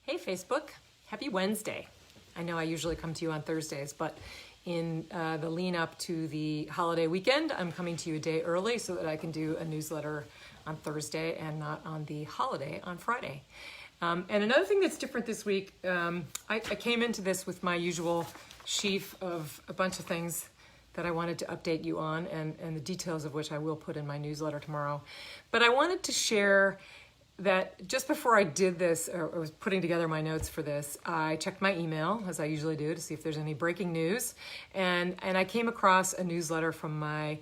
Hey Facebook, happy Wednesday. I know I usually come to you on Thursdays, but in the lean up to the holiday weekend, I'm coming to you a day early so that I can do a newsletter on Thursday and not on the holiday on Friday. And another thing that's different this week, I came into this with my usual sheaf of a bunch of things that I wanted to update you on and the details of which I will put in my newsletter tomorrow. But I wanted to share that just before I did this, or I was putting together my notes for this, I checked my email, as I usually do, to see if there's any breaking news. And I came across a newsletter from my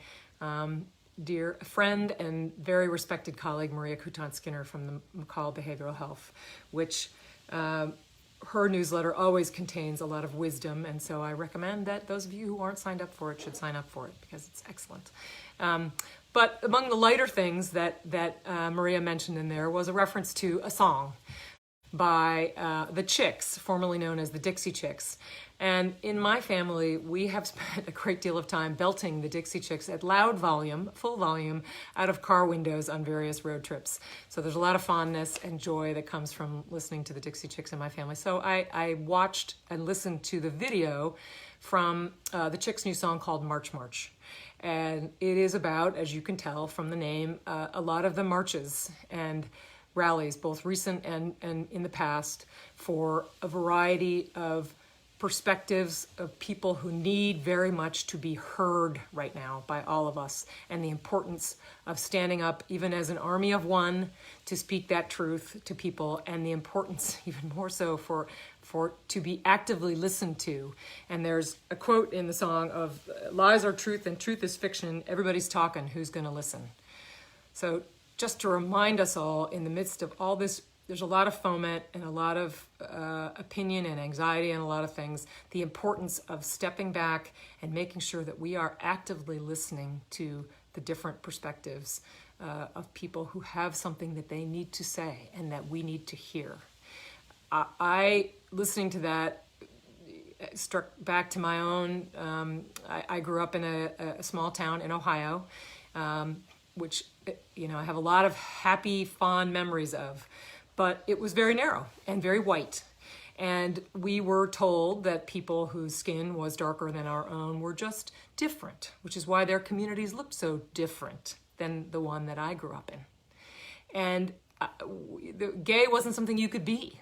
dear friend and very respected colleague, Maria Coutant-Skinner from the McCall Behavioral Health, which her newsletter always contains a lot of wisdom. And so I recommend that those of you who aren't signed up for it should sign up for it because it's excellent. But among the lighter things that Maria mentioned in there was a reference to a song by the Chicks, formerly known as the Dixie Chicks. And in my family, we have spent a great deal of time belting the Dixie Chicks at loud volume, full volume, out of car windows on various road trips. So there's a lot of fondness and joy that comes from listening to the Dixie Chicks in my family. So I watched and listened to the video from the Chicks' new song called March March. And it is about, as you can tell from the name, a lot of the marches and rallies, both recent and in the past, for a variety of perspectives of people who need very much to be heard right now by all of us, and the importance of standing up even as an army of one to speak that truth to people, and the importance even more so for to be actively listened to. And there's a quote in the song of lies are truth and truth is fiction, everybody's talking, who's going to listen? So just to remind us all, in the midst of all this, there's a lot of foment and a lot of opinion and anxiety and a lot of things, the importance of stepping back and making sure that we are actively listening to the different perspectives of people who have something that they need to say and that we need to hear. Listening to that, struck back to my own, I grew up in a small town in Ohio, which, I have a lot of happy, fond memories of. But it was very narrow and very white. And we were told that people whose skin was darker than our own were just different, which is why their communities looked so different than the one that I grew up in. And gay wasn't something you could be.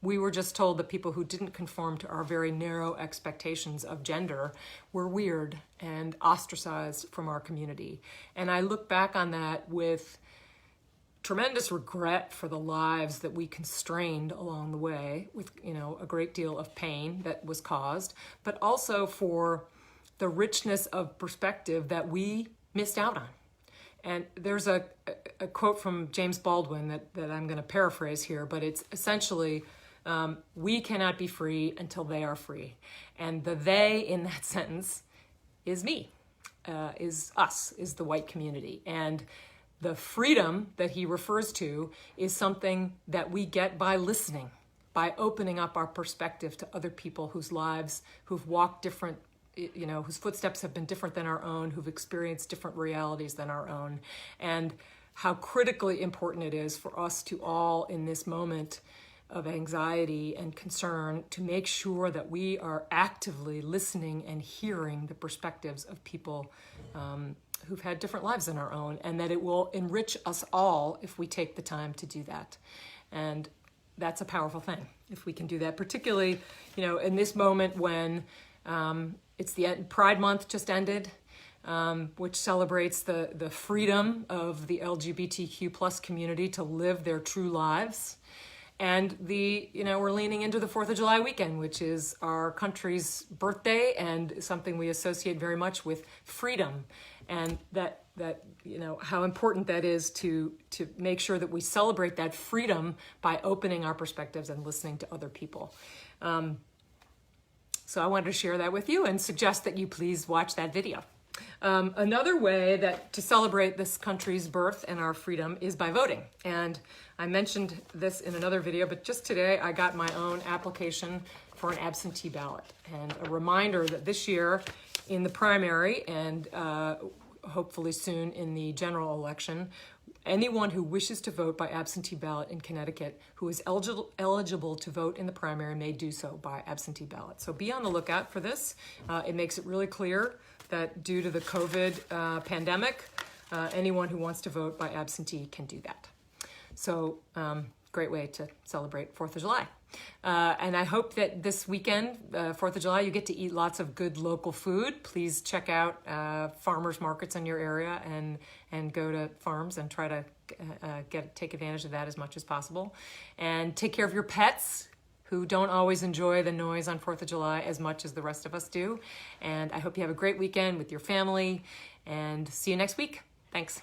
We were just told that people who didn't conform to our very narrow expectations of gender were weird and ostracized from our community. And I look back on that with tremendous regret for the lives that we constrained along the way, with a great deal of pain that was caused, but also for the richness of perspective that we missed out on. And there's a quote from James Baldwin that I'm going to paraphrase here, but it's essentially, we cannot be free until they are free. And the they in that sentence is me, is us, is the white community. And the freedom that he refers to is something that we get by listening, by opening up our perspective to other people whose lives, who've walked different, whose footsteps have been different than our own, who've experienced different realities than our own, and how critically important it is for us to all, in this moment of anxiety and concern, to make sure that we are actively listening and hearing the perspectives of people who've had different lives than our own, and that it will enrich us all if we take the time to do that. And that's a powerful thing, if we can do that, particularly, in this moment when it's the Pride Month just ended, which celebrates the freedom of the LGBTQ plus community to live their true lives. And we're leaning into the 4th of July weekend, which is our country's birthday and something we associate very much with freedom. And that how important that is to make sure that we celebrate that freedom by opening our perspectives and listening to other people. So I wanted to share that with you and suggest that you please watch that video. Another way to celebrate this country's birth and our freedom is by voting. And I mentioned this in another video, but just today I got my own application for an absentee ballot. And a reminder that this year in the primary and hopefully soon in the general election, anyone who wishes to vote by absentee ballot in Connecticut who is eligible to vote in the primary may do so by absentee ballot. So be on the lookout for this. It makes it really clear that due to the COVID pandemic, anyone who wants to vote by absentee can do that. So great way to celebrate 4th of July. And I hope that this weekend, 4th of July, you get to eat lots of good local food. Please check out farmers markets in your area and go to farms and try to take advantage of that as much as possible. And take care of your pets who don't always enjoy the noise on 4th of July as much as the rest of us do. And I hope you have a great weekend with your family, and see you next week. Thanks.